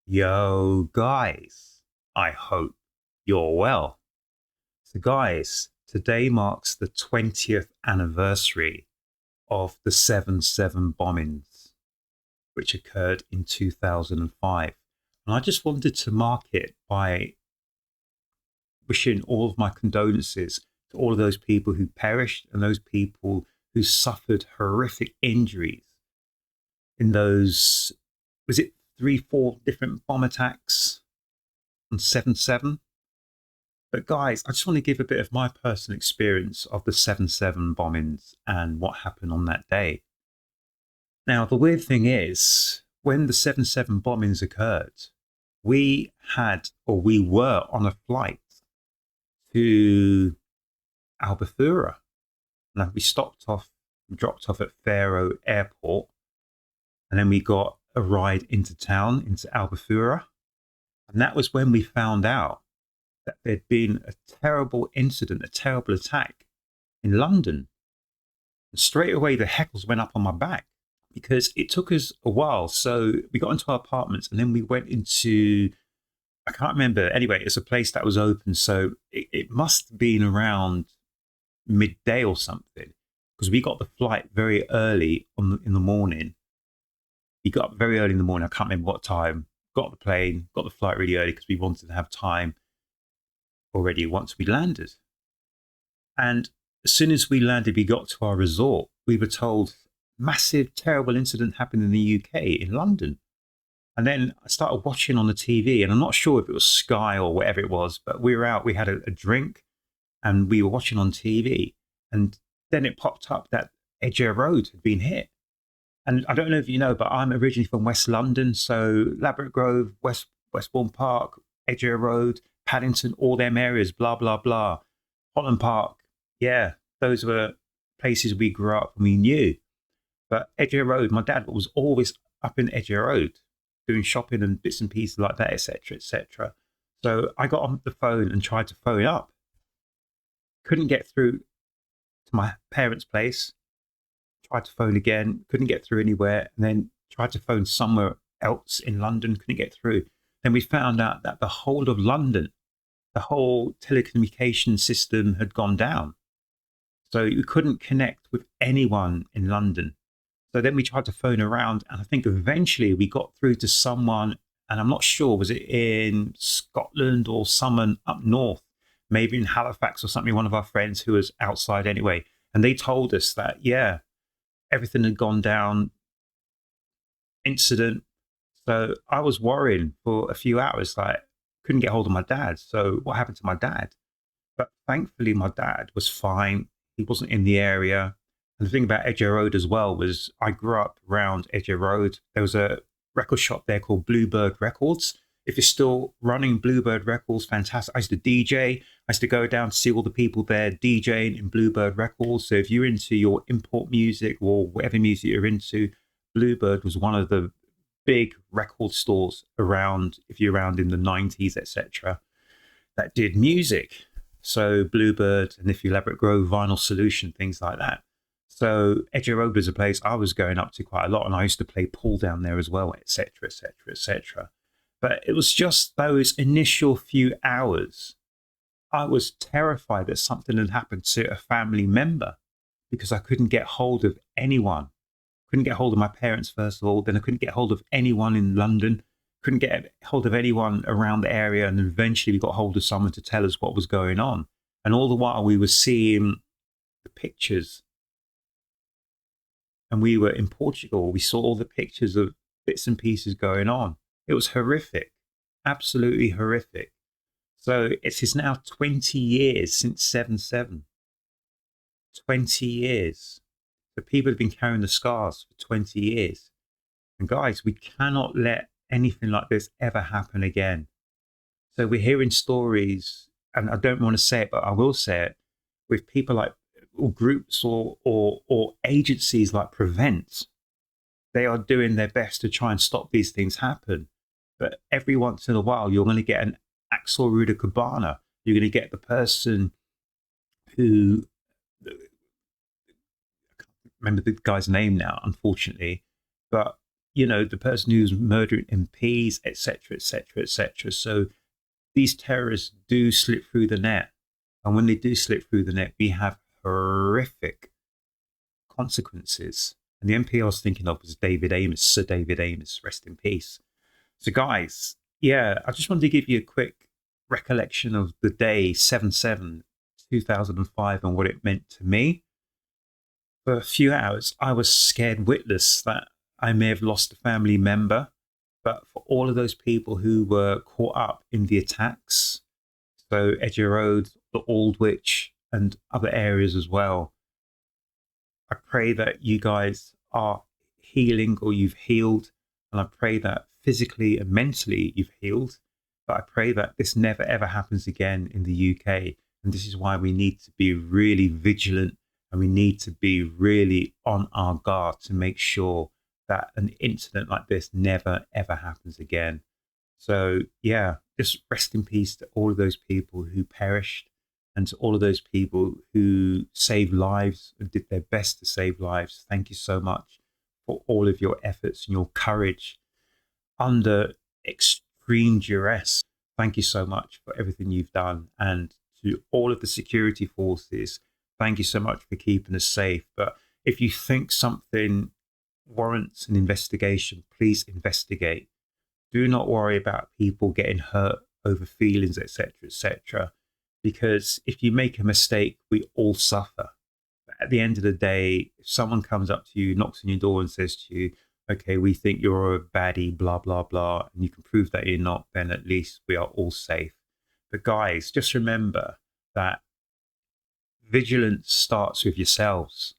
Yo, guys, I hope you're well. So, guys, today marks the 20th anniversary of the 7/7 bombings, which occurred in 2005. And I just wanted to mark it by wishing all of my condolences to all of those people who perished and those people who suffered horrific injuries in those, was it 3, 4 different bomb attacks on 7/7? But guys, I just want to give a bit of my personal experience of the 7/7 bombings and what happened on that day. Now, the weird thing is, when the 7/7 bombings occurred, we were on a flight to Albufeira. Now, we dropped off at Faro Airport, and then we got a ride into town, into Albufeira. And that was when we found out that there'd been a terrible incident, a terrible attack in London. And straight away, the heckles went up on my back because it took us a while. So we got into our apartments and then we went into, I can't remember. Anyway, it's a place that was open. So it must have been around midday or something because we got the flight very early in the morning. We got up very early in the morning. I can't remember what time. Got the plane, got the flight really early because we wanted to have time already once we landed. And as soon as we landed, we got to our resort. We were told massive, terrible incident happened in the UK, in London. And then I started watching on the TV, and I'm not sure if it was Sky or whatever it was, but we were out, we had a drink, and we were watching on TV. And then it popped up that Edgware Road had been hit. And I don't know if you know, but I'm originally from West London. So Ladbroke Grove, Westbourne Park, Edgware Road, Paddington, all them areas, blah, blah, blah. Holland Park. Yeah, those were places we grew up and we knew. But Edgware Road, my dad was always up in Edgware Road doing shopping and bits and pieces like that, etc., etc. So I got on the phone and tried to phone up. Couldn't get through to my parents' place. Tried to phone again, couldn't get through anywhere, and then tried to phone somewhere else in London, couldn't get through. Then we found out that the whole of London, the whole telecommunication system had gone down. So you couldn't connect with anyone in London. So then we tried to phone around, and I think eventually we got through to someone, and I'm not sure, was it in Scotland or someone up north, maybe in Halifax or something, one of our friends who was outside anyway. And they told us that, yeah, everything had gone down, incident. So I was worrying for a few hours, like couldn't get hold of my dad. So what happened to my dad? But thankfully, my dad was fine. He wasn't in the area. And the thing about Edgware Road as well was I grew up around Edgware Road. There was a record shop there called Bluebird Records. If you're still running Bluebird Records, fantastic. I used to DJ. I used to go down to see all the people there DJing in Bluebird Records. So if you're into your import music or whatever music you're into, Bluebird was one of the big record stores around, if you're around in the 90s, etc., that did music. So Bluebird, and if you Elaborate Grove, Vinyl Solution, things like that. So Edgware Road was a place I was going up to quite a lot, and I used to play pool down there as well, etc., etc., etc. But it was just those initial few hours. I was terrified that something had happened to a family member because I couldn't get hold of anyone. Couldn't get hold of my parents, first of all. Then I couldn't get hold of anyone in London. Couldn't get hold of anyone around the area. And eventually we got hold of someone to tell us what was going on. And all the while we were seeing the pictures. And we were in Portugal. We saw all the pictures of bits and pieces going on. It was horrific, absolutely horrific. So it is now 20 years since 7/7. 20 years. So people have been carrying the scars for 20 years. And guys, we cannot let anything like this ever happen again. So we're hearing stories, and I don't want to say it, but I will say it, with people like, or groups or agencies like Prevent. They are doing their best to try and stop these things happen. But every once in a while, you're going to get an Axel Ruda Cabana. You're going to get the person who, I can't remember the guy's name now, unfortunately, but you know, the person who's murdering MPs, etc., etc., etc. So these terrorists do slip through the net. And when they do slip through the net, we have horrific consequences. And the MP I was thinking of was David Amos, Sir David Amos, rest in peace. So, guys, yeah, I just wanted to give you a quick recollection of the day 7/7, 2005, and what it meant to me. For a few hours, I was scared witless that I may have lost a family member. But for all of those people who were caught up in the attacks, so Edgware Road, the Aldwych, and other areas as well, I pray that you guys are healing or you've healed. And I pray that physically and mentally you've healed. But I pray that this never ever happens again in the UK. And this is why we need to be really vigilant and we need to be really on our guard to make sure that an incident like this never ever happens again. So, yeah, just rest in peace to all of those people who perished and to all of those people who saved lives and did their best to save lives. Thank you so much for all of your efforts and your courage under extreme duress. Thank you so much for everything you've done. And to all of the security forces, thank you so much for keeping us safe. But if you think something warrants an investigation, please investigate. Do not worry about people getting hurt over feelings, etc., etc. Because if you make a mistake, we all suffer. But at the end of the day, if someone comes up to you, knocks on your door and says to you, okay, we think you're a baddie, blah, blah, blah, and you can prove that you're not, then at least we are all safe. But guys, just remember that vigilance starts with yourselves.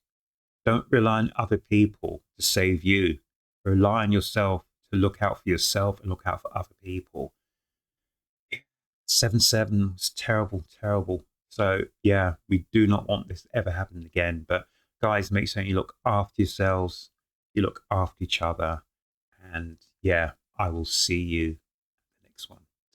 Don't rely on other people to save you. Rely on yourself to look out for yourself and look out for other people. 7/7 was terrible, terrible. So yeah, we do not want this ever happening again. But guys, make sure you look after yourselves, you look after each other, and yeah, I will see you next one.